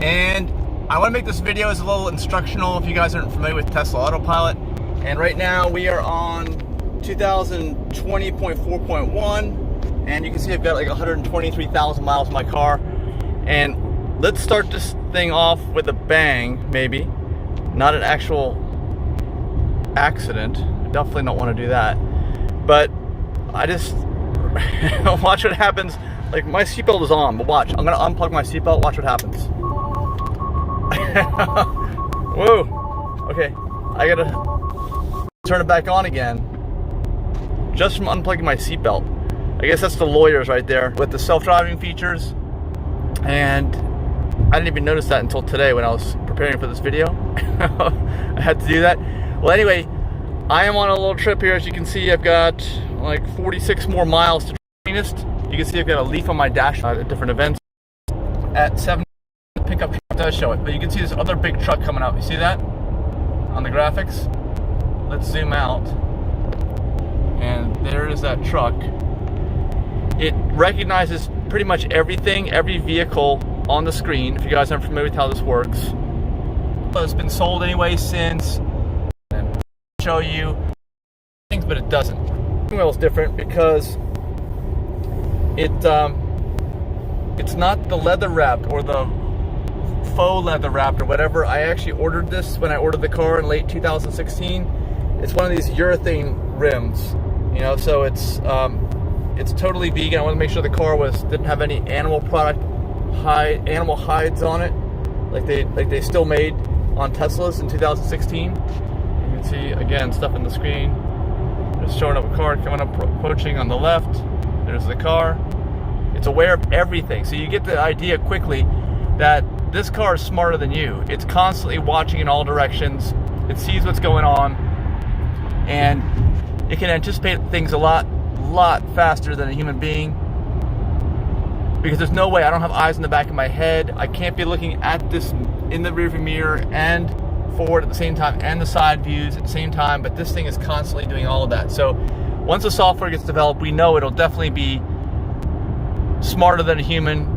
and I want to make this video as a little instructional if you guys aren't familiar with Tesla Autopilot. And right now we are on 2020.4.1, and you can see I've got like 123,000 miles in my car. And let's start this thing off with a bang, maybe. Not an actual accident. I definitely don't want to do that. But I just watch what happens. Like, my seatbelt is on, but watch. I'm gonna unplug my seatbelt. Watch what happens. Whoa. Okay, I gotta turn it back on again just from unplugging my seatbelt. I guess that's the lawyers right there with the self-driving features. And I didn't even notice that until today when I was preparing for this video. I had to do that. Well, anyway, I am on a little trip here. As you can see, I've got like 46 more miles to Greenest. You can see I've got a leaf on my dash at different events. At 7, the pickup truck does show it, but you can see this other big truck coming up. You see that on the graphics? Let's zoom out. And there is that truck. It recognizes pretty much everything, every vehicle on the screen. If you guys aren't familiar with how this works. It's been sold anyway since. And show you things, but it doesn't. The wheel is different because it's not the leather wrapped or the faux leather wrapped or whatever. I actually ordered this when I ordered the car in late 2016. It's one of these urethane rims, you know, so it's totally vegan. I want to make sure the car didn't have any animal animal hides on it, like they still made on Teslas in 2016. You can see again stuff in the screen. Just showing up a car coming up, approaching on the left. There's the car. It's aware of everything, so you get the idea quickly that this car is smarter than you. It's constantly watching in all directions. It sees what's going on, and it can anticipate things a lot faster than a human being, because there's no way. I don't have eyes in the back of my head. I can't be looking at this in the rearview mirror and forward at the same time and the side views at the same time, but this thing is constantly doing all of that. So once the software gets developed, we know it'll definitely be smarter than a human,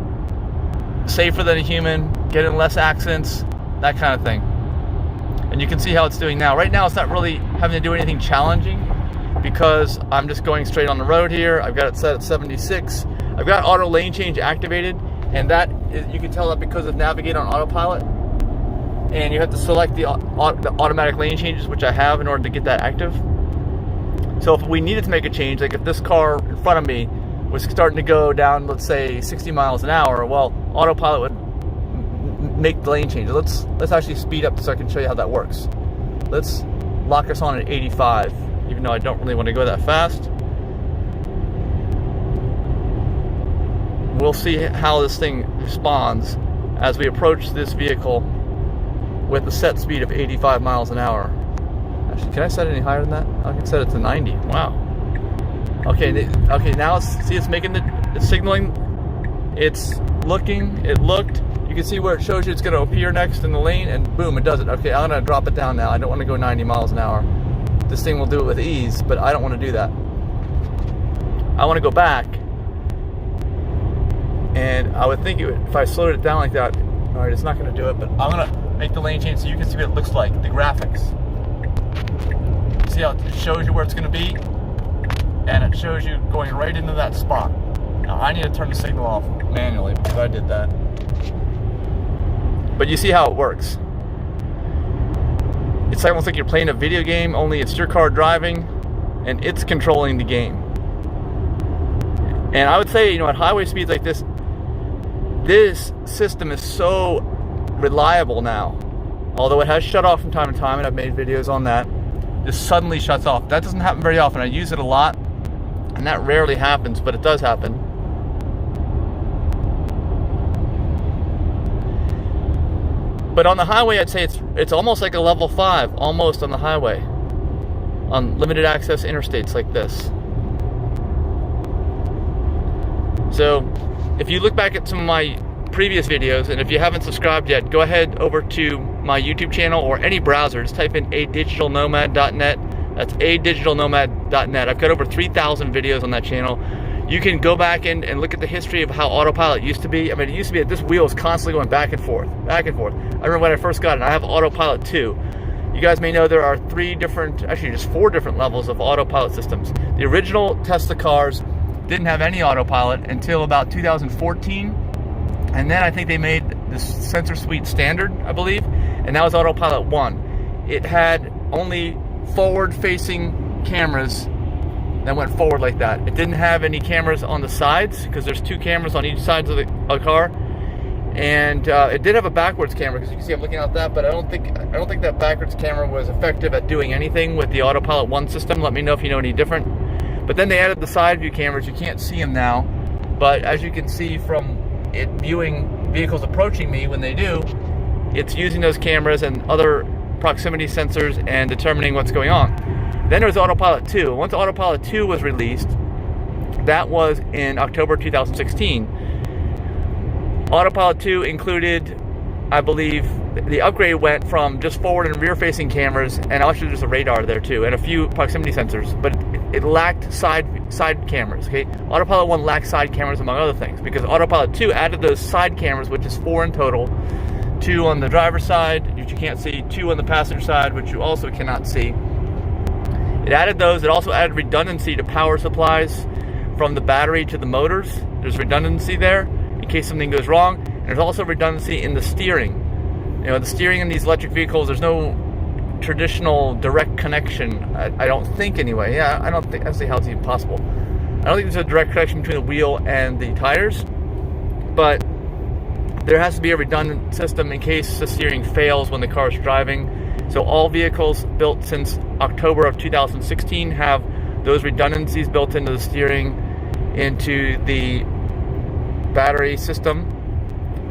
safer than a human, get in less accidents, that kind of thing. And you can see how it's doing now. Right now it's not really having to do anything challenging because I'm just going straight on the road here. I've got it set at 76. I've got auto lane change activated, and that is, you can tell that because of Navigate on Autopilot. And you have to select the automatic lane changes, which I have in order to get that active. So if we needed to make a change, like if this car in front of me was starting to go down, let's say 60 miles an hour, well, Autopilot would make the lane change. Let's actually speed up so I can show you how that works. Let's lock us on at 85, even though I don't really want to go that fast. We'll see how this thing responds as we approach this vehicle with a set speed of 85 miles an hour. Actually, can I set it any higher than that? I can set it to 90. Wow. Okay, now see it's making it's signaling. It's looking, it looked. You can see where it shows you it's going to appear next in the lane, and boom, it does it. Okay, I'm going to drop it down now. I don't want to go 90 miles an hour. This thing will do it with ease, but I don't want to do that. I want to go back. And I would think if I slowed it down like that, all right, it's not going to do it, but I'm going to make the lane change so you can see what it looks like, the graphics. See how it shows you where it's going to be? And it shows you going right into that spot. Now, I need to turn the signal off manually because I did that. But you see how it works. It's almost like you're playing a video game, only it's your car driving, and it's controlling the game. And I would say, you know, at highway speeds like this, this system is so reliable now. Although it has shut off from time to time, and I've made videos on that. This suddenly shuts off. That doesn't happen very often. I use it a lot, and that rarely happens, but it does happen. But on the highway, I'd say it's almost like a level 5, almost on the highway, on limited access interstates like this. So if you look back at some of my previous videos, and if you haven't subscribed yet, go ahead over to my YouTube channel or any browser. Just type in adigitalnomad.net. That's adigitalnomad.net. I've got over 3,000 videos on that channel. You can go back and look at the history of how AutoPilot used to be. I mean, it used to be that this wheel is constantly going back and forth, back and forth. I remember when I first got it, I have AutoPilot 2. You guys may know there are just 4 different levels of AutoPilot systems. The original Tesla cars didn't have any AutoPilot until about 2014. And then I think they made this sensor suite standard, I believe. And that was AutoPilot 1. It had only forward-facing cameras that went forward like that. It didn't have any cameras on the sides, because there's 2 cameras on each side of the car, and it did have a backwards camera, because you can see I'm looking at that, but I don't think that backwards camera was effective at doing anything with the AutoPilot 1 system. Let me know if you know any different. But then they added the side view cameras. You can't see them now, but as you can see from it viewing vehicles approaching me when they do, it's using those cameras and other proximity sensors and determining what's going on. Then there was AutoPilot 2. Once AutoPilot 2 was released, that was in October 2016. AutoPilot 2 included, I believe, the upgrade went from just forward and rear facing cameras, and actually there's a radar there too, and a few proximity sensors, but it lacked side cameras. Okay, AutoPilot 1 lacked side cameras among other things, because AutoPilot 2 added those side cameras, which is 4 in total. 2 on the driver's side, which you can't see, 2 on the passenger side, which you also cannot see. It added those. It also added redundancy to power supplies from the battery to the motors. There's redundancy there in case something goes wrong. And there's also redundancy in the steering. You know, the steering in these electric vehicles, there's no traditional direct connection. I don't think anyway. Yeah, I don't see how it's even possible. I don't think there's a direct connection between the wheel and the tires. But there has to be a redundant system in case the steering fails when the car is driving. So all vehicles built since October of 2016 have those redundancies built into the steering, into the battery system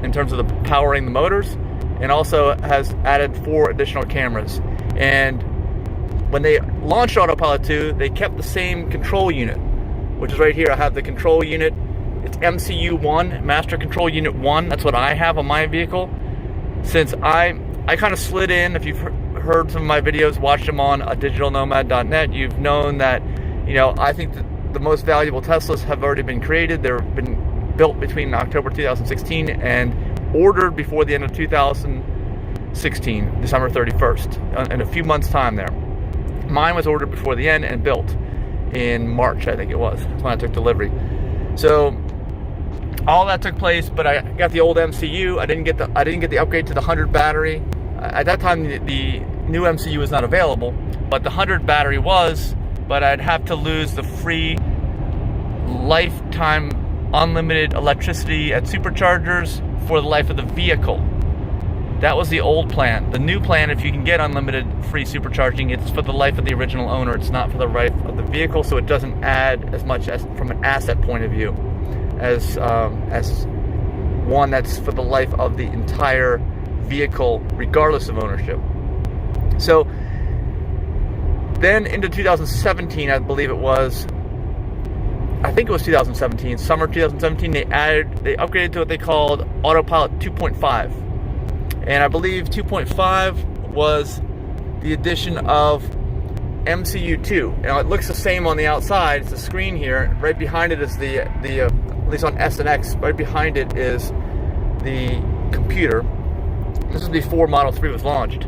in terms of the powering the motors, and also has added 4 additional cameras. And when they launched AutoPilot 2, they kept the same control unit, which is right here. I have the control unit. It's MCU1, Master Control Unit 1. That's what I have on my vehicle. Since I kind of slid in, if you've heard some of my videos, watched them on digitalnomad.net, you've known that, you know, I think that the most valuable Teslas have already been created. They've been built between October 2016 and ordered before the end of 2016, December 31st, in a few months' time there. Mine was ordered before the end and built in March, I think it was. That's when I took delivery. So all that took place, but I got the old MCU. I didn't get the upgrade to the 100 battery. At that time, the new MCU was not available, but the 100 battery was. But I'd have to lose the free lifetime unlimited electricity at superchargers for the life of the vehicle. That was the old plan. The new plan, if you can get unlimited free supercharging, it's for the life of the original owner. It's not for the life of the vehicle, so it doesn't add as much as from an asset point of view as one that's for the life of the entire vehicle, regardless of ownership. So then into 2017, I believe it was. I think it was 2017, summer 2017. They upgraded to what they called AutoPilot 2.5. And I believe 2.5 was the addition of MCU2. Now it looks the same on the outside. It's a screen here. Right behind it is the at least on S and X, right behind it is the computer. This is before Model 3 was launched.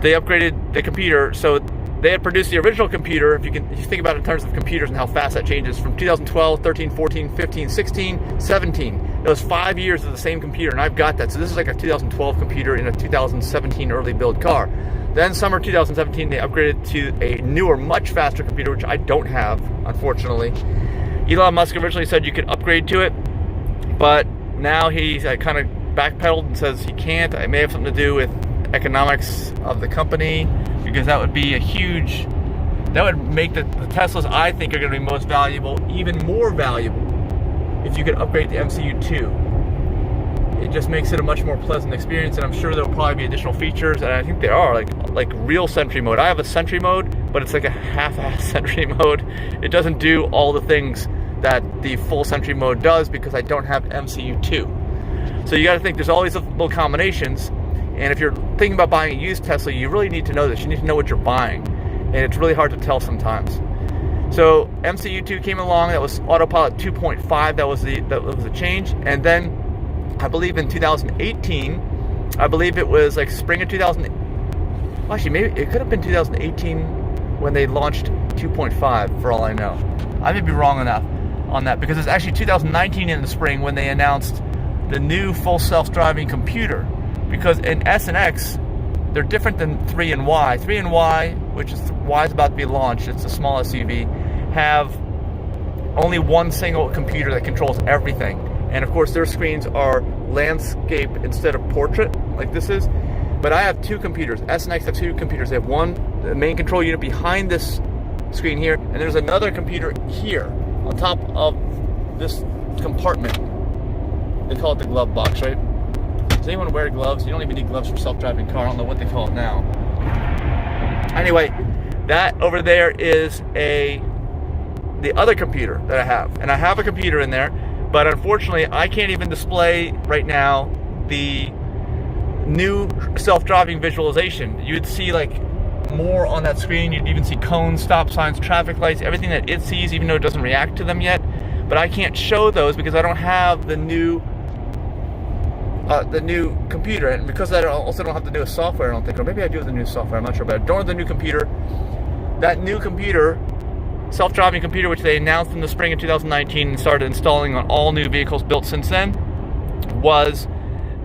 They upgraded the computer, so they had produced the original computer. If you think about it in terms of computers and how fast that changes, from 2012, 13, 14, 15, 16, 17. It was 5 years of the same computer, and I've got that. So this is like a 2012 computer in a 2017 early build car. Then summer 2017, they upgraded to a newer, much faster computer, which I don't have, unfortunately. Elon Musk originally said you could upgrade to it, but now he's kind of backpedaled and says he can't. It may have something to do with economics of the company, because that would be that would make the Teslas I think are going to be most valuable even more valuable if you could upgrade the MCU2. It just makes it a much more pleasant experience, and I'm sure there'll probably be additional features, and I think there are, like real Sentry mode. I have a Sentry mode, but it's like a half-ass Sentry mode. It doesn't do all the things that the full Sentry mode does because I don't have MCU2. So you got to think there's all these little combinations, and if you're thinking about buying a used Tesla, you really need to know this. You need to know what you're buying, and it's really hard to tell sometimes. So MCU2 came along. That was AutoPilot 2.5. That was the change. And then I believe in 2018, I believe it was like spring of 2000. Well, actually, maybe it could have been 2018 when they launched 2.5. For all I know, I may be wrong on that because it's actually 2019 in the spring when they announced the new full self-driving computer. Because in S and X, they're different than 3 and Y. 3 and Y, which is Y is about to be launched. It's a small SUV. Have only one single computer that controls everything. And of course, their screens are landscape instead of portrait, like this is. But I have 2 computers. S and X have 2 computers. They have one, the main control unit behind this screen here, and there's another computer here on top of this compartment. They call it the glove box, right? Does anyone wear gloves? You don't even need gloves for self-driving car. I don't know what they call it now. Anyway, that over there is the other computer that I have. And I have a computer in there, but unfortunately I can't even display right now the new self-driving visualization. You'd see like more on that screen. You'd even see cones, stop signs, traffic lights, everything that it sees, even though it doesn't react to them yet. But I can't show those because I don't have the new computer, and because I also don't have the newest software, I don't think, or maybe I do have the new software, I'm not sure, but I don't have the new computer. That new computer, self-driving computer, which they announced in the spring of 2019 and started installing on all new vehicles built since then, was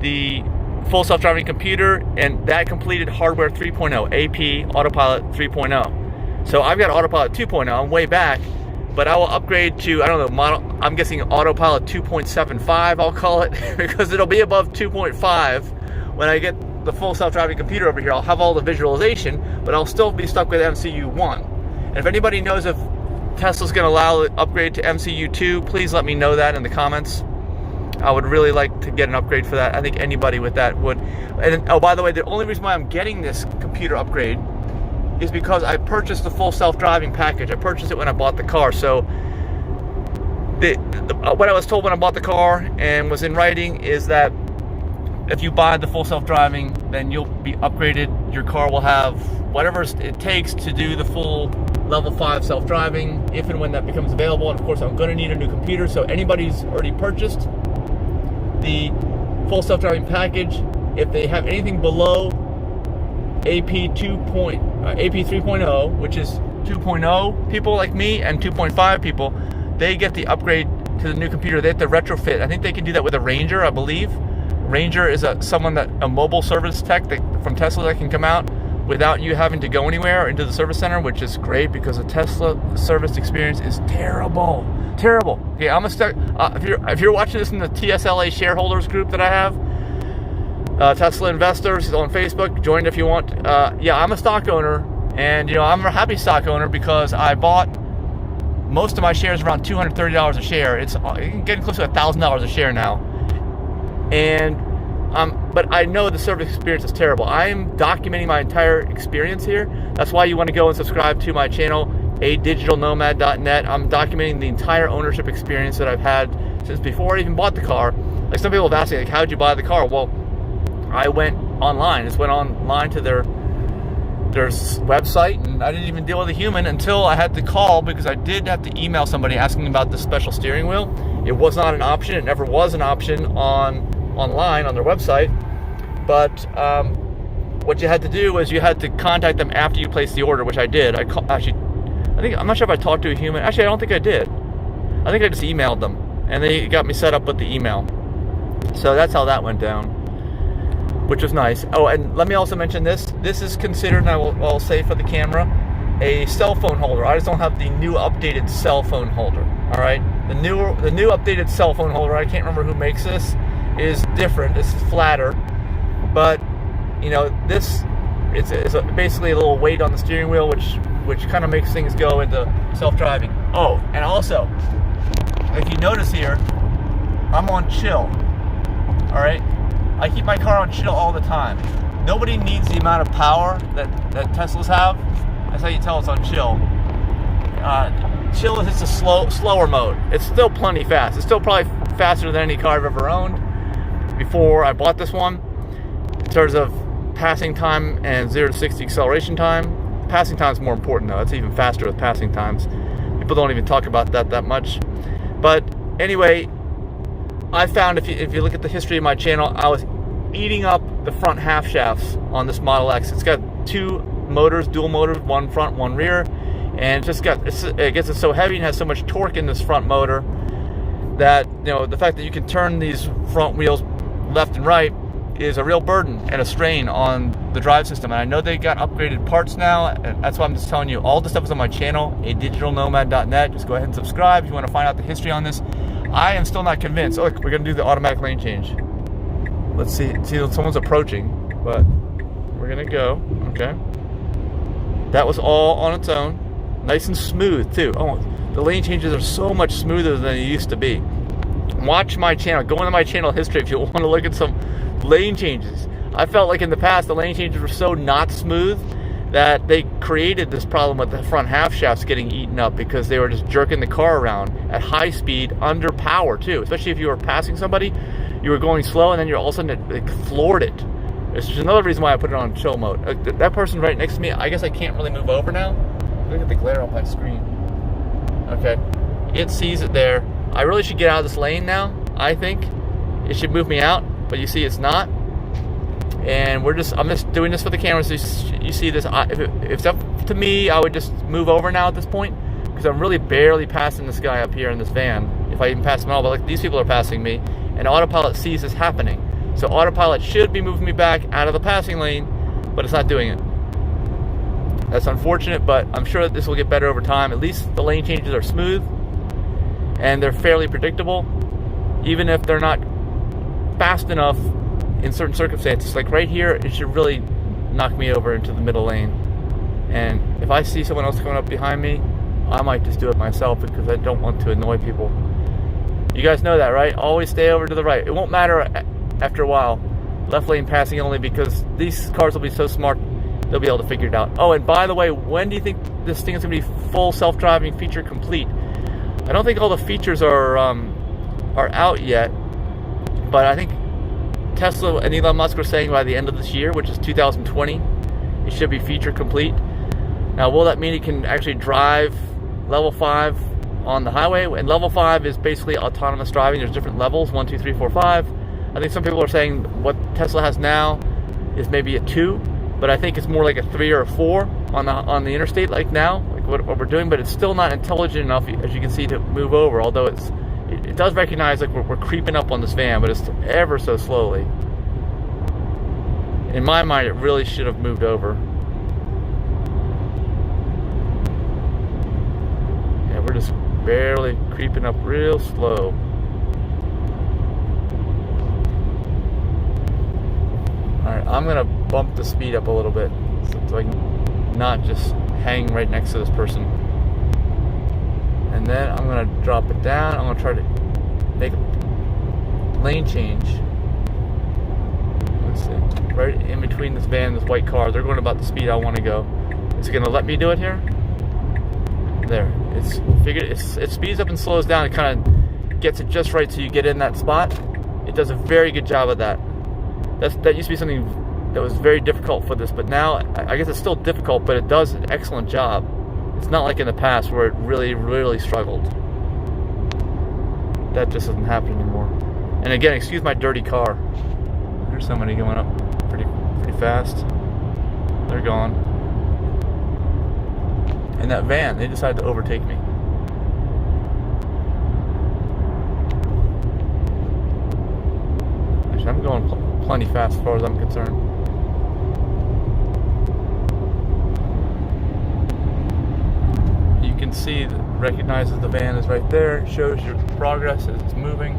the full self-driving computer, and that completed hardware 3.0, AP AutoPilot 3.0. So I've got AutoPilot 2.0, I'm way back, but I will upgrade to, I don't know, I'm guessing AutoPilot 2.75, I'll call it, because it'll be above 2.5 when I get the full self-driving computer over here. I'll have all the visualization, but I'll still be stuck with MCU1. And if anybody knows if Tesla's going to allow the upgrade to MCU2, please let me know that in the comments. I would really like to get an upgrade for that. I think anybody with that would. And oh, by the way, the only reason why I'm getting this computer upgrade is because I purchased the full self-driving package. I purchased it when I bought the car. So what I was told when I bought the car and was in writing is that if you buy the full self-driving, then you'll be upgraded. Your car will have whatever it takes to do the full level 5 self-driving if and when that becomes available. And of course, I'm going to need a new computer. So anybody who's already purchased the full self-driving package, if they have anything below AP 3.0, which is 2.0 people like me and 2.5 people, they get the upgrade to the new computer. They have to retrofit. I think they can do that with a Ranger, I believe. Ranger is a mobile service tech from Tesla that can come out without you having to go anywhere into the service center, which is great because the Tesla service experience is terrible. Okay, if you're watching this in the TSLA shareholders group that I have, Tesla investors on Facebook, join if you want. Yeah, I'm a stock owner, and I'm a happy stock owner because I bought most of my shares around $230 a share. It's getting close to $1,000 a share now, and but I know the service experience is terrible. I am documenting my entire experience here. That's why you want to go and subscribe to my channel, adigitalnomad.net. I'm documenting the entire ownership experience that I've had since before I even bought the car. Like, some people have asked me, like, how did you buy the car? Well, I went online. Just went online to their website, and I didn't even deal with a human until I had to call, because I did have to email somebody asking about the special steering wheel. It was not an option. It never was an option online on their website. But what you had to do was you had to contact them after you placed the order, which I did. I'm not sure if I talked to a human. Actually, I don't think I did. I think I just emailed them, and they got me set up with the email. So that's how that went down, which was nice. Oh, and let me also mention this. This is considered, and I'll say for the camera, a cell phone holder. I just don't have the new updated cell phone holder. All right, the new updated cell phone holder, I can't remember who makes this, is different. This is flatter, but this it's basically a little weight on the steering wheel, which kind of makes things go into self-driving. Oh, and also, if you notice here, I'm on chill. All right, I keep my car on chill all the time. Nobody needs the amount of power that Teslas have. That's how you tell it's on chill. Chill is just a slower mode. It's still plenty fast. It's still probably faster than any car I've ever owned before I bought this one. In terms of passing time and 0 to 60 acceleration time. Passing time is more important though. It's even faster with passing times. People don't even talk about that much. But anyway, I found if you look at the history of my channel, I was eating up the front half shafts on this Model X. It's got two motors, dual motors, one front, one rear, and it gets so heavy and has so much torque in this front motor that, you know, the fact that you can turn these front wheels left and right is a real burden and a strain on the drive system. And I know they got upgraded parts now, and that's why I'm just telling you all the stuff is on my channel, adigitalnomad.net. Just go ahead and subscribe if you want to find out the history on this. I am still not convinced. Oh, look, we're gonna do the automatic lane change. Let's see, someone's approaching, but we're gonna go, okay. That was all on its own. Nice and smooth too. Oh, the lane changes are so much smoother than they used to be. Watch my channel, go into my channel history if you want to look at some lane changes. I felt like in the past the lane changes were so not smooth that they created this problem with the front half shafts getting eaten up because they were just jerking the car around at high speed under power too. Especially if you were passing somebody, you were going slow and then you're all of a sudden it floored it. It's just another reason why I put it on chill mode. That person right next to me, I guess I can't really move over now. Look at the glare on my screen. Okay, it sees it there. I really should get out of this lane now. I think it should move me out, but you see it's not. And I'm just doing this for the camera, so you see this. If it's up to me, I would just move over now at this point, because I'm really barely passing this guy up here in this van, if I even pass him at all. But like, these people are passing me, and AutoPilot sees this happening. So AutoPilot should be moving me back out of the passing lane, but it's not doing it. That's unfortunate, but I'm sure that this will get better over time. At least the lane changes are smooth, and they're fairly predictable, even if they're not fast enough in certain circumstances. Like right here, it should really knock me over into the middle lane. And if I see someone else coming up behind me, I might just do it myself because I don't want to annoy people. You guys know that, right? Always stay over to the right. It won't matter after a while. Left lane passing only, because these cars will be so smart, they'll be able to figure it out. Oh, and by the way, when do you think this thing is going to be full self-driving feature complete? I don't think all the features are out yet, but I think Tesla and Elon Musk were saying by the end of this year, which is 2020, it should be feature complete. Now, will that mean it can actually drive level 5 on the highway? And level 5 is basically autonomous driving. There's different levels, 1, 2, 3, 4, 5. I think some people are saying what Tesla has now is maybe a 2, but I think it's more like a 3 or a 4 on the interstate like now, like what we're doing. But it's still not intelligent enough, as you can see, to move over, although it does recognize like we're creeping up on this van, but it's ever so slowly. In my mind, it really should have moved over. Yeah, we're just barely creeping up real slow. Alright, I'm going to bump the speed up a little bit so I can not just hang right next to this person. And then I'm going to drop it down. I'm going to try to make a lane change. Let's see. Right in between this van and this white car. They're going about the speed I want to go. Is it going to let me do it here? There. It speeds up and slows down. It kind of gets it just right so you get in that spot. It does a very good job of that. That used to be something that was very difficult for this, but now I guess it's still difficult, but it does an excellent job. It's not like in the past where it really, really struggled. That just doesn't happen anymore. And again, excuse my dirty car. There's somebody going up pretty fast. They're gone. And that van, they decided to overtake me. Actually, I'm going plenty fast as far as I'm concerned. You can see that recognizes the van is right there. It shows your progress as it's moving.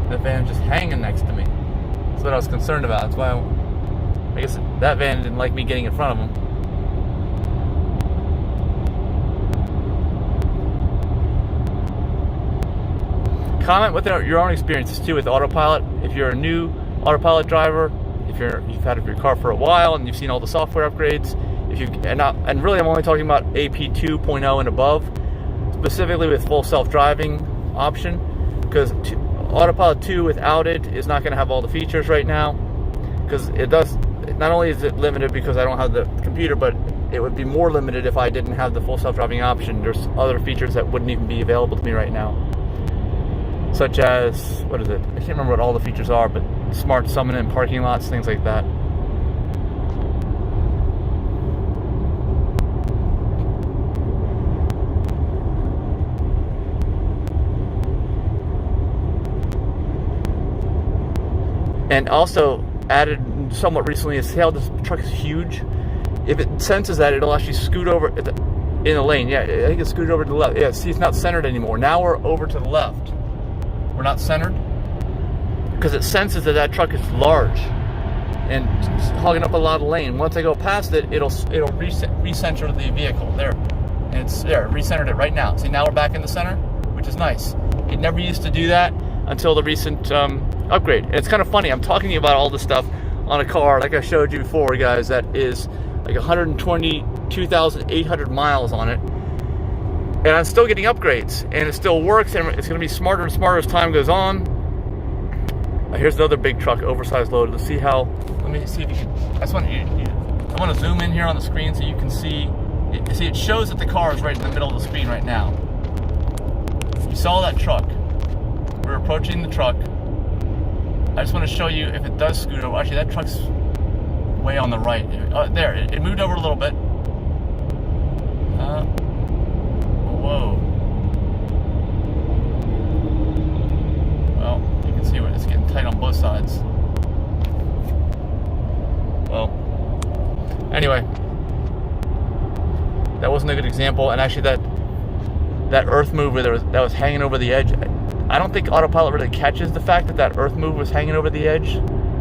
The van's just hanging next to me. That's what I was concerned about. That's why I guess that van didn't like me getting in front of him. Comment with your own experiences too with AutoPilot. If you're a new AutoPilot driver, if you've had your car for a while and you've seen all the software upgrades, and really I'm only talking about AP 2.0 and above, specifically with full self-driving option, because AutoPilot 2 without it is not going to have all the features right now, because it does. Not only is it limited because I don't have the computer, but it would be more limited if I didn't have the full self-driving option. There's other features that wouldn't even be available to me right now, such as, what is it? I can't remember what all the features are, but smart summon in parking lots, things like that. And also added somewhat recently is, see how this truck is huge? If it senses that, it'll actually scoot over in the lane. Yeah, I think it's scooted over to the left. Yeah, see, it's not centered anymore. Now we're over to the left. We're not centered because it senses that that truck is large and it's hogging up a lot of lane. Once I go past it, it'll recenter the vehicle. There, and it's there, recentered it right now. See, now we're back in the center, which is nice. It never used to do that until the recent upgrade. And it's kind of funny, I'm talking to you about all this stuff on a car, like I showed you before, guys, that is like 122,800 miles on it. And I'm still getting upgrades, and it still works, and it's going to be smarter and smarter as time goes on. Here's another big truck, oversized load. Let's see how, let me see if you can, I want to zoom in here on the screen so you can see, it shows that the car is right in the middle of the screen right now. You saw that truck. We're approaching the truck. I just want to show you if it does scoot over. Actually, that truck's way on the right. There, it moved over a little bit. Whoa. Well, you can see where it's getting tight on both sides. Well, anyway, that wasn't a good example. And actually, that earth mover that was hanging over the edge, I don't think AutoPilot really catches the fact that that earth move was hanging over the edge.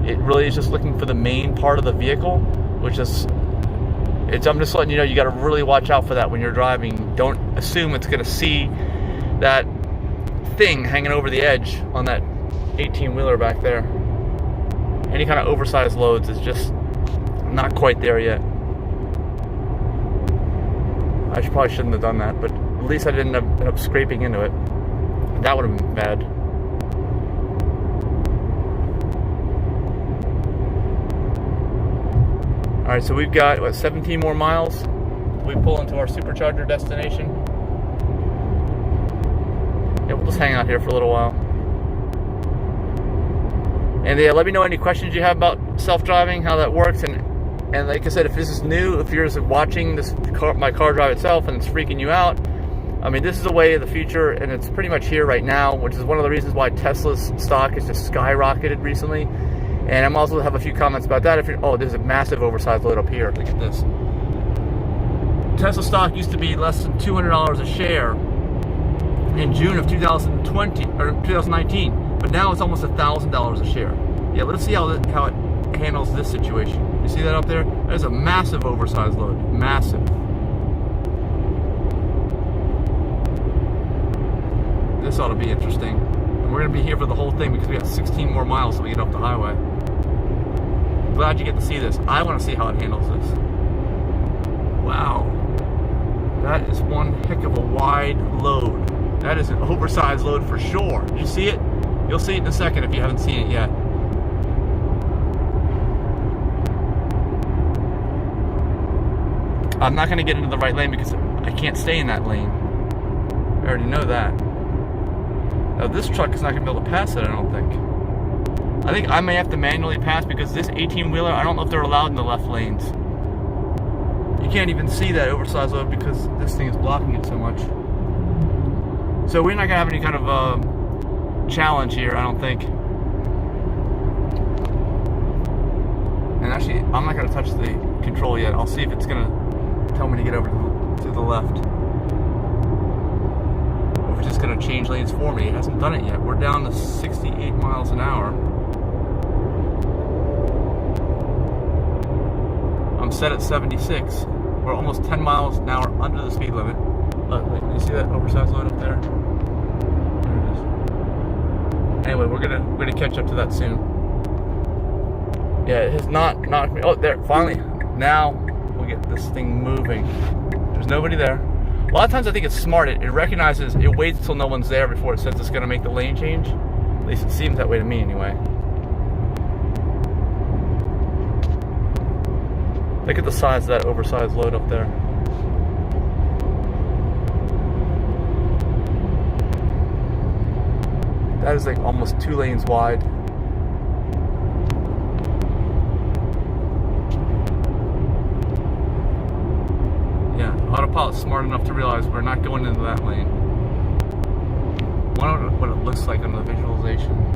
It really is just looking for the main part of the vehicle, which is, I'm just letting you know, you got to really watch out for that when you're driving. Don't assume it's going to see that thing hanging over the edge on that 18-wheeler back there. Any kind of oversized loads is just not quite there yet. I probably shouldn't have done that, but at least I didn't end up scraping into it. That would have been bad. Alright, so we've got, what, 17 more miles? We pull into our supercharger destination. Yeah, we'll just hang out here for a little while. And yeah, let me know any questions you have about self-driving, how that works, and like I said, if this is new, if you're just watching my car drive itself and it's freaking you out, I mean, this is a way of the future, and it's pretty much here right now, which is one of the reasons why Tesla's stock has just skyrocketed recently. And I'm also have a few comments about that. There's a massive oversized load up here. Look at this. Tesla stock used to be less than $200 a share in June of 2019, but now it's almost $1,000 a share. Yeah, let's see how it handles this situation. You see that up there? There's a massive oversized load. Massive. This ought to be interesting. And we're going to be here for the whole thing because we got 16 more miles till we get off the highway. I'm glad you get to see this. I want to see how it handles this. Wow. That is one heck of a wide load. That is an oversized load for sure. You see it? You'll see it in a second if you haven't seen it yet. I'm not going to get into the right lane because I can't stay in that lane. I already know that. Now this truck is not going to be able to pass it, I don't think. I think I may have to manually pass because this 18-wheeler, I don't know if they're allowed in the left lanes. You can't even see that oversized load because this thing is blocking it so much. So we're not going to have any kind of challenge here, I don't think. And actually, I'm not going to touch the control yet. I'll see if it's going to tell me to get over to the left. Or if it's just going to change lanes for me. It hasn't done it yet. We're down to 68 miles an hour. I'm set at 76. We're almost 10 miles an hour under the speed limit. Look, you see that oversized load up there? There it is. Anyway, we're gonna catch up to that soon. Yeah, it has not knocked me. Oh, there, finally. Now we'll get this thing moving. There's nobody there. A lot of times I think it's smart. It recognizes, it waits till no one's there before it says it's gonna make the lane change. At least it seems that way to me anyway. Look at the size of that oversized load up there. That is like almost 2 lanes wide. Yeah, AutoPilot's smart enough to realize we're not going into that lane. I wonder what it looks like on the visualization.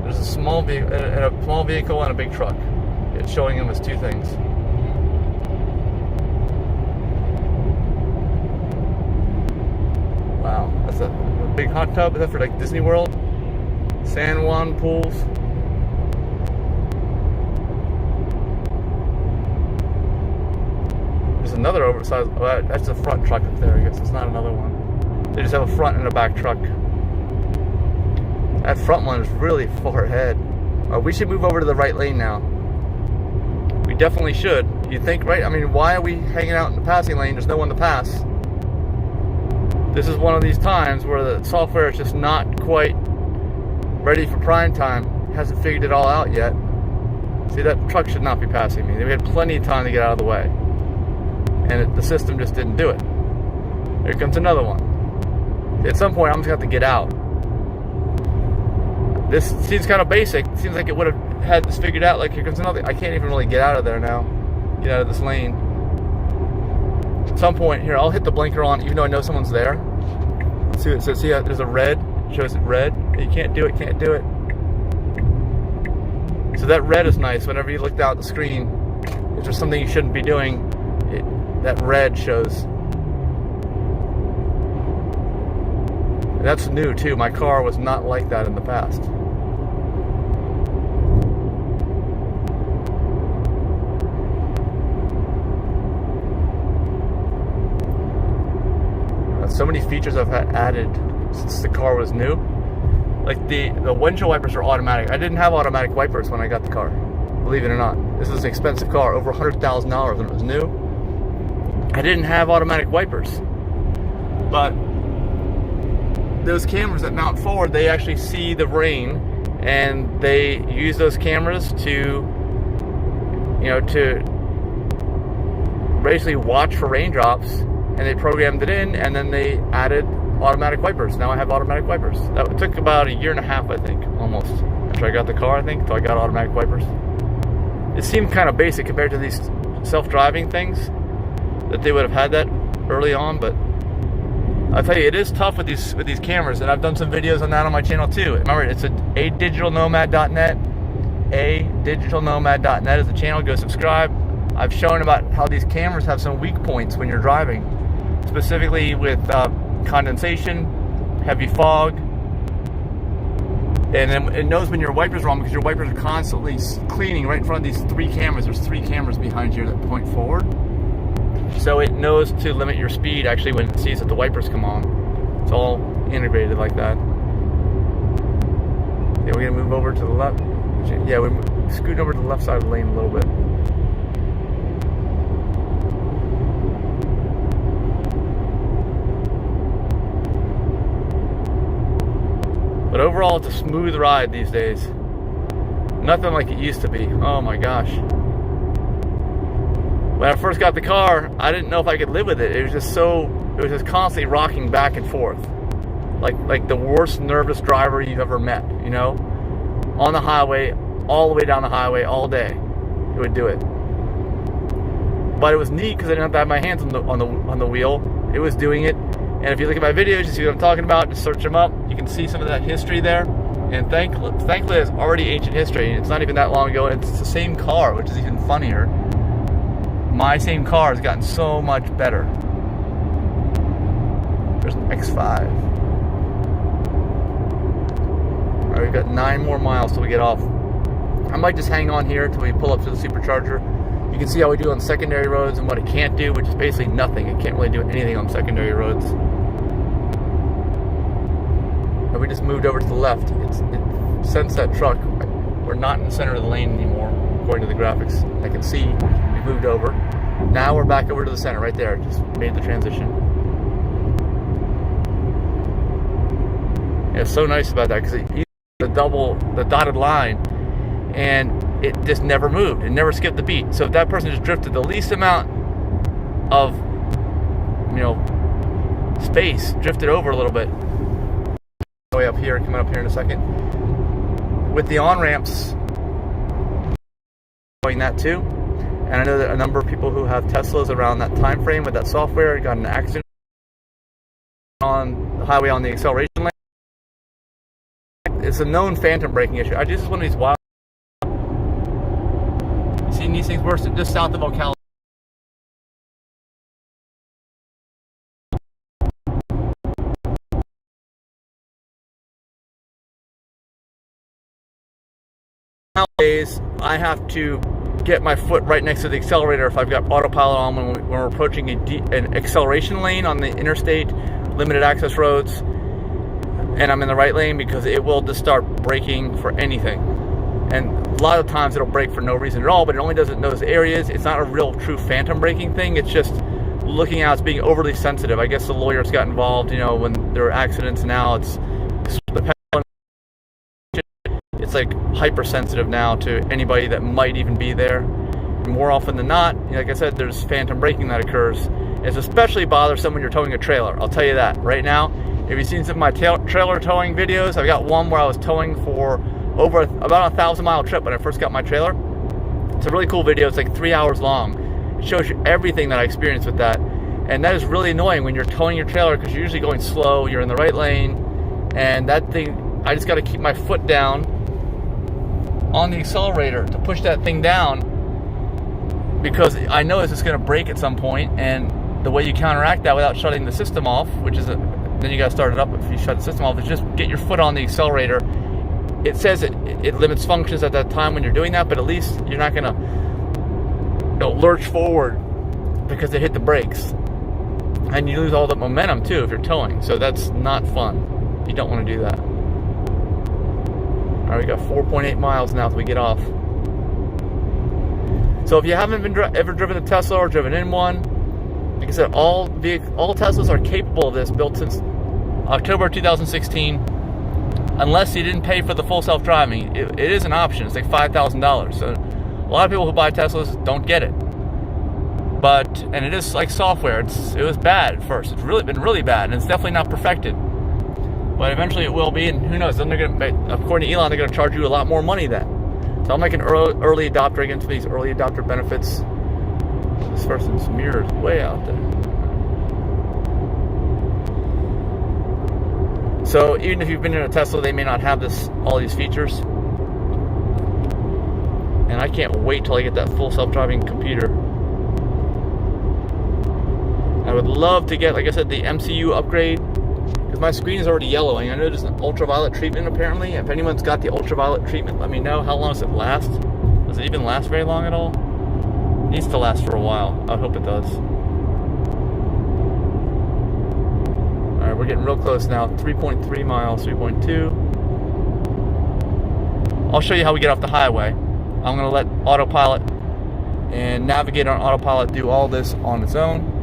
There's a small vehicle and a big truck. It's showing them as 2 things. Wow, that's a big hot tub. Is that for like Disney World? San Juan pools. There's another oversized. Oh, that's a front truck up there. I guess it's not another one. They just have a front and a back truck. That front one is really far ahead. We should move over to the right lane now. We definitely should. You think, right? I mean, why are we hanging out in the passing lane? There's no one to pass. This is one of these times where the software is just not quite ready for prime time. It hasn't figured it all out yet. See, that truck should not be passing me. We had plenty of time to get out of the way. And the system just didn't do it. Here comes another one. At some point, I'm just going to have to get out. This seems kind of basic. It seems like it would have had this figured out. Like, here comes another. I can't even really get out of there now. Get out of this lane. At some point, here, I'll hit the blinker on, even though I know someone's there. Let's see what it says. See, there's a red. It shows it red. You can't do it, can't do it. So that red is nice. Whenever you look down at the screen, if there's something you shouldn't be doing, that red shows. And that's new too. My car was not like that in the past. So many features I've had added since the car was new. Like the windshield wipers are automatic. I didn't have automatic wipers when I got the car. Believe it or not. This is an expensive car, over $100,000 when it was new. I didn't have automatic wipers. But those cameras that mount forward, they actually see the rain, and they use those cameras to, to basically watch for raindrops, and they programmed it in, and then they added automatic wipers. Now I have automatic wipers. That took about 1.5 years, I think, almost, after I got the car, I think, until I got automatic wipers. It seemed kind of basic compared to these self-driving things, that they would have had that early on, but I'll tell you, it is tough with these cameras, and I've done some videos on that on my channel too. Remember, it's at adigitalnomad.net. adigitalnomad.net is the channel. Go subscribe. I've shown about how these cameras have some weak points when you're driving, specifically with condensation, heavy fog, and then it knows when your wiper's wrong because your wipers are constantly cleaning right in front of these 3 cameras. There's 3 cameras behind you that point forward. So it knows to limit your speed actually when it sees that the wipers come on. It's all integrated like that. Yeah, we're gonna move over to the left. Yeah, we're scooting over to the left side of the lane a little bit. But overall, it's a smooth ride these days. Nothing like it used to be. Oh my gosh. When I first got the car, I didn't know if I could live with it. It was just constantly rocking back and forth. Like the worst nervous driver you've ever met, On the highway, all the way down the highway, all day. It would do it. But it was neat because I didn't have to have my hands on the wheel. It was doing it. And if you look at my videos, you see what I'm talking about, just search them up. You can see some of that history there. And thankfully, it's already ancient history. It's not even that long ago. And it's the same car, which is even funnier. My same car has gotten so much better. There's an X5. Alright, we've got 9 more miles till we get off. I might just hang on here till we pull up to the supercharger. You can see how we do on secondary roads and what it can't do, which is basically nothing. It can't really do anything on secondary roads. And we just moved over to the left. It sensed that truck. We're not in the center of the lane anymore, according to the graphics. I can see we moved over. Now we're back over to the center, right there. Just made the transition. Yeah, it's so nice about that because the dotted line and it just never moved. It never skipped the beat. So if that person just drifted the least amount of, space, drifted over a little bit. Way up here, coming up here in a second. With the on-ramps, doing that too. And I know that a number of people who have Teslas around that time frame with that software got an accident on the highway on the acceleration lane. It's a known phantom braking issue. This is one of these wild. You seen these things worse just south of Ocala. Nowadays, I have to get my foot right next to the accelerator if I've got autopilot on when we're approaching an acceleration lane on the interstate, limited access roads, and I'm in the right lane, because it will just start braking for anything. And a lot of times it'll brake for no reason at all, but it only does it in those areas. It's not a real true phantom braking thing. It's just looking out, it's being overly sensitive. I guess the lawyers got involved, when there are accidents now. It's like hypersensitive now to anybody that might even be there. More often than not, like I said, there's phantom braking that occurs. It's especially bothersome when you're towing a trailer. I'll tell you that right now. If you've seen some of my trailer towing videos, I've got one where I was towing for about a 1,000-mile trip when I first got my trailer. It's a really cool video. It's like 3 hours long. It shows you everything that I experienced with that. And that is really annoying when you're towing your trailer, because you're usually going slow, you're in the right lane, and that thing, I just got to keep my foot down on the accelerator to push that thing down, because I know it's just going to break at some point. And the way you counteract that without shutting the system off, which is then you got to start it up if you shut the system off, is just get your foot on the accelerator. It says it limits functions at that time when you're doing that, but at least you're not going to lurch forward because they hit the brakes, and you lose all the momentum too if you're towing. So that's not fun. You don't want to do that. All right, we got 4.8 miles now as we get off. So if you haven't been ever driven a Tesla or driven in one, like I said, all Teslas are capable of this, built since October 2016, unless you didn't pay for the full self-driving. It is an option. It's like $5,000. So a lot of people who buy Teslas don't get it. And it is like software. It was bad at first. It's really been really bad, and it's definitely not perfected. But eventually it will be, and who knows? Then according to Elon, they're going to charge you a lot more money then. So I'm like an early adopter against these early adopter benefits. This person's mirror is way out there. So even if you've been in a Tesla, they may not have all these features. And I can't wait till I get that full self-driving computer. I would love to get, like I said, the MCU upgrade, because my screen is already yellowing. I know there's an ultraviolet treatment apparently. If anyone's got the ultraviolet treatment, let me know. How long does it last? Does it even last very long at all? It needs to last for a while. I hope it does. Alright, we're getting real close now. 3.3 miles, 3.2. I'll show you how we get off the highway. I'm going to let AutoPilot and Navigator on AutoPilot do all this on its own.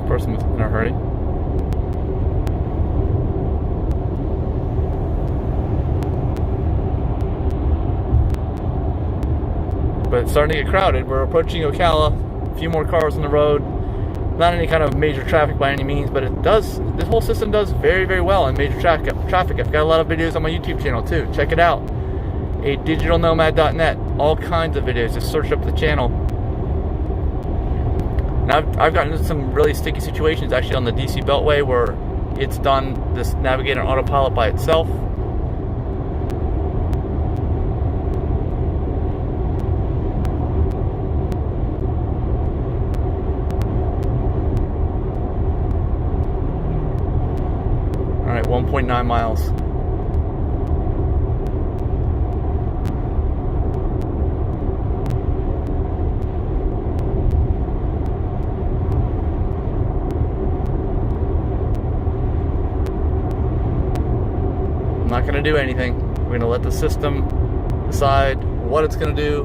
Person was in a hurry. But it's starting to get crowded. We're approaching Ocala. A few more cars on the road. Not any kind of major traffic by any means, but this whole system does very, very well in major traffic. I've got a lot of videos on my YouTube channel too. Check it out. digitalnomad.net. All kinds of videos. Just search up the channel. Now, I've gotten into some really sticky situations actually on the DC Beltway where it's done this Navigator and AutoPilot by itself. All right, 1.9 miles. I'm not going to do anything. We're going to let the system decide what it's going to do,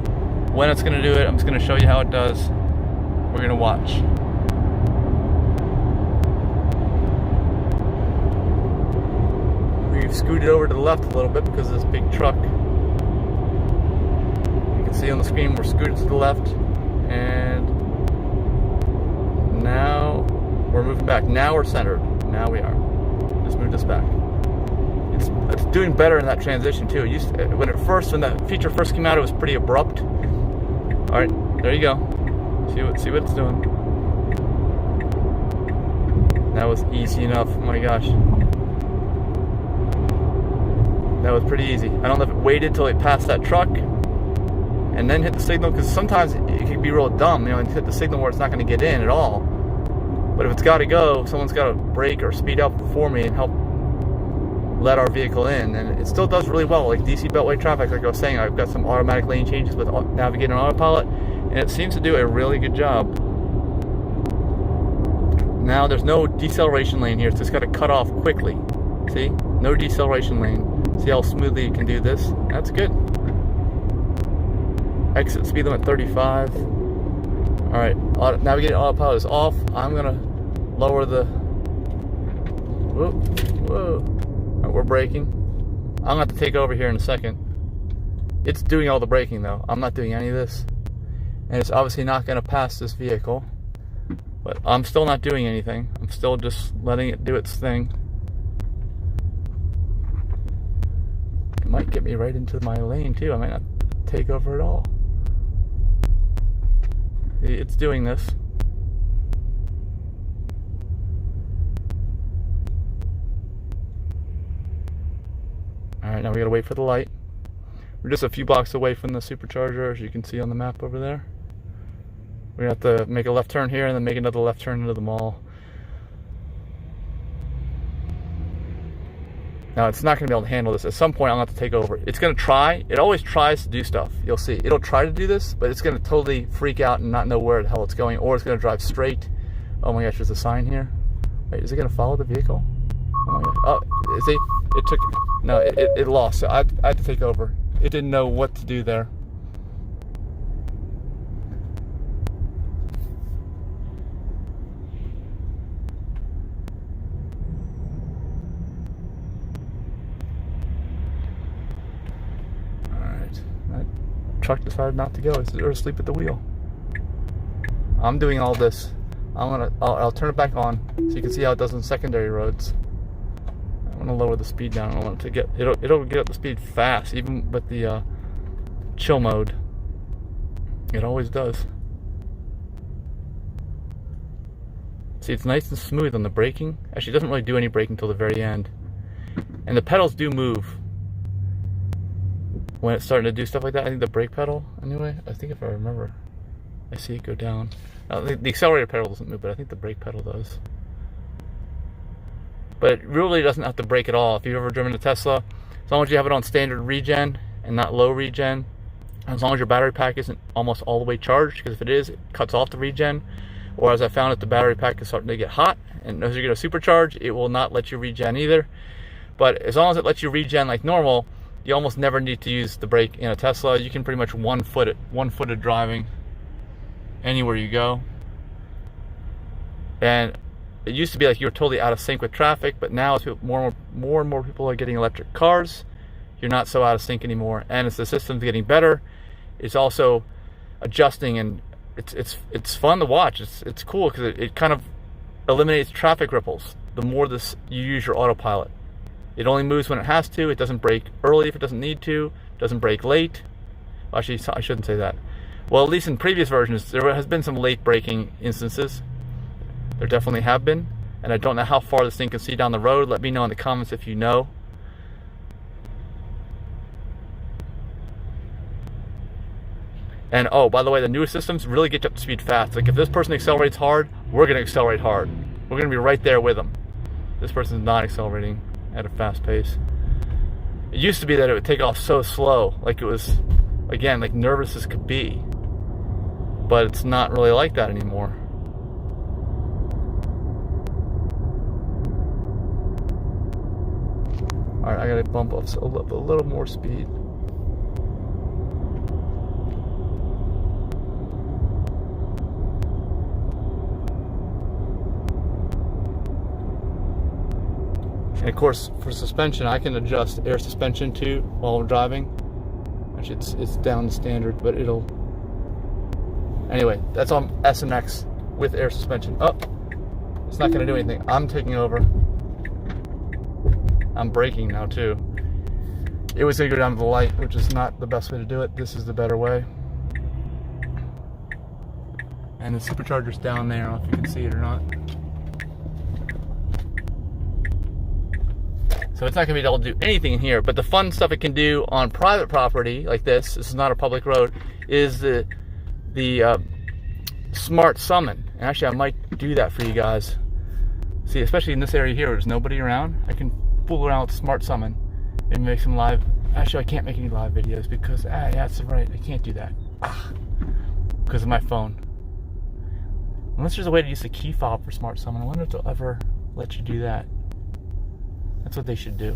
when it's going to do it. I'm just going to show you how it does. We're going to watch. scooted over to the left a little bit because of this big truck. You can see on the screen we're scooted to the left, and now we're moving back. Now we're centered. Now we are. Just moved us back. It's doing better in that transition too. When that feature first came out, it was pretty abrupt. All right, there you go. See what it's doing. That was easy enough. Oh my gosh. That was pretty easy. I don't know if it waited till it passed that truck and then hit the signal, because sometimes it can be real dumb, and hit the signal where it's not going to get in at all. But if it's got to go, someone's got to brake or speed up for me and help let our vehicle in, and it still does really well. Like DC Beltway traffic, like I was saying, I've got some automatic lane changes with navigating on AutoPilot, and it seems to do a really good job. Now there's no deceleration lane here, so it's got to cut off quickly. See? No deceleration lane. See how smoothly it can do this? That's good. Exit speed limit 35. Alright, navigating AutoPilot is off. I'm going to lower the... Whoa. Right, we're braking. I'm going to have to take over here in a second. It's doing all the braking though. I'm not doing any of this. And it's obviously not going to pass this vehicle. But I'm still not doing anything. I'm still just letting it do its thing. It might get me right into my lane too. I might not take over at all. It's doing this. Alright, now we gotta wait for the light. We're just a few blocks away from the supercharger, as you can see on the map over there. We have to make a left turn here and then make another left turn into the mall. Now it's not going to be able to handle this. At some point I'm going to have to take over. It's going to try. It always tries to do stuff. You'll see. It'll try to do this, but it's going to totally freak out and not know where the hell it's going, or it's going to drive straight. Oh my gosh, there's a sign here. Wait, is it going to follow the vehicle? Oh my gosh. Oh, see? It took... No, it lost. So I had to take over. It didn't know what to do there. Truck decided not to go. It's asleep at the wheel. I'm doing all this. I'll turn it back on so you can see how it does on secondary roads. I want to lower the speed down. I want it to get it'll get up the speed fast, even with the chill mode. It always does. See, it's nice and smooth on the braking. Actually, it doesn't really do any braking until the very end. And the pedals do move when it's starting to do stuff like that. I think the brake pedal, anyway, I think if I remember, I see it go down. The accelerator pedal doesn't move, but I think the brake pedal does. But it really doesn't have to brake at all. If you've ever driven a Tesla, as long as you have it on standard regen and not low regen, as long as your battery pack isn't almost all the way charged, because if it is, it cuts off the regen. Or as I found, if the battery pack is starting to get hot and as you're going to supercharge, it will not let you regen either. But as long as it lets you regen like normal, you almost never need to use the brake in a Tesla. You can pretty much one-footed driving anywhere you go. And it used to be like you were totally out of sync with traffic, but now as more and more people are getting electric cars, you're not so out of sync anymore. And as the system's getting better, it's also adjusting, and it's fun to watch. It's cool because it kind of eliminates traffic ripples the more you use your AutoPilot. It only moves when it has to. It doesn't brake early if it doesn't need to. It doesn't brake late. Actually, I shouldn't say that. Well, at least in previous versions, there has been some late braking instances. There definitely have been. And I don't know how far this thing can see down the road. Let me know in the comments if you know. And oh, by the way, the newer systems really get you up to speed fast. Like if this person accelerates hard, we're going to accelerate hard. We're going to be right there with them. This person's not accelerating at a fast pace. It used to be that it would take off so slow, like it was, again, like nervous as could be. But it's not really like that anymore. Alright, I gotta bump up a little more speed. And of course, for suspension, I can adjust air suspension too while I'm driving. Actually, it's down to standard, but it'll... Anyway, that's on S and X with air suspension. Oh, it's not going to do anything. I'm taking over. I'm braking now too. It was going to go down to the light, which is not the best way to do it. This is the better way. And the supercharger's down there. I don't know if you can see it or not. So it's not going to be able to do anything in here. But the fun stuff it can do on private property like this is not a public road, is the smart summon. And actually, I might do that for you guys. See, especially in this area here, there's nobody around. I can fool around with smart summon and make some live. Actually, I can't make any live videos because, yeah, that's right. I can't do that because of my phone. Unless there's a way to use the key fob for smart summon. I wonder if they'll ever let you do that. That's what they should do.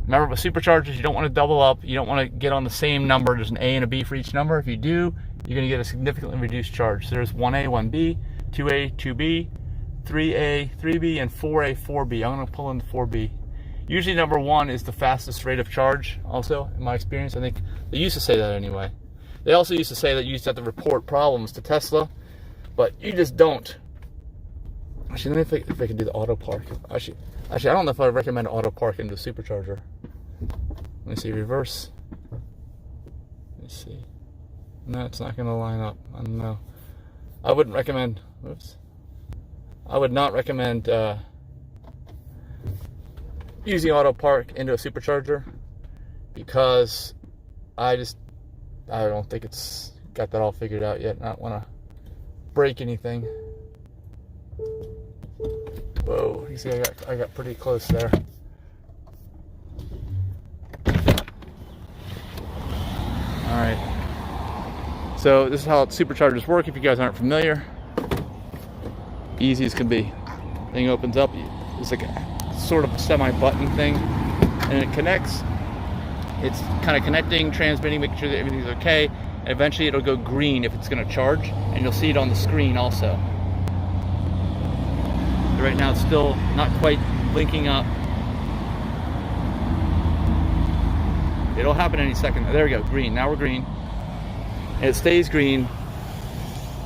Remember, with superchargers, you don't want to double up. You don't want to get on the same number. There's an A and a B for each number. If you do, you're going to get a significantly reduced charge. So there's 1A, 1B, 2A, 2B, 3A, 3B, and 4A, 4B. I'm going to pull in the 4B. Usually number 1 is the fastest rate of charge also, in my experience. I think they used to say that anyway. They also used to say that you used to have to report problems to Tesla, but you just don't. Actually, let me think if I can do the auto park. Actually, I don't know if I would recommend auto park into the supercharger. Let me see, reverse. Let me see. No, it's not going to line up. I don't know. I wouldn't recommend. Whoops. I would not recommend using auto park into a supercharger because I don't think it's got that all figured out yet. I don't want to break anything. Whoa, you see I got pretty close there. Alright. So this is how superchargers work if you guys aren't familiar. Easy as can be. Thing opens up, it's like a sort of semi-button thing, and it connects. It's kind of connecting, transmitting, making sure that everything's okay, and eventually it'll go green if it's going to charge, and you'll see it on the screen also. Right now it's still not quite blinking up. It'll happen any second. There we go, green. Now we're green. And it stays green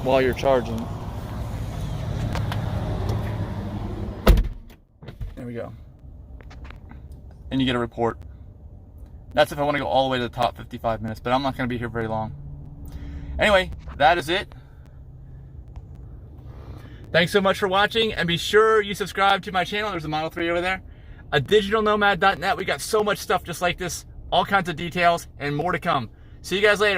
while you're charging. There we go. And you get a report. That's if I want to go all the way to the top 55 minutes, but I'm not going to be here very long. Anyway, that is it. Thanks so much for watching, and be sure you subscribe to my channel. There's a Model 3 over there. digitalnomad.net. We got so much stuff just like this, all kinds of details, and more to come. See you guys later.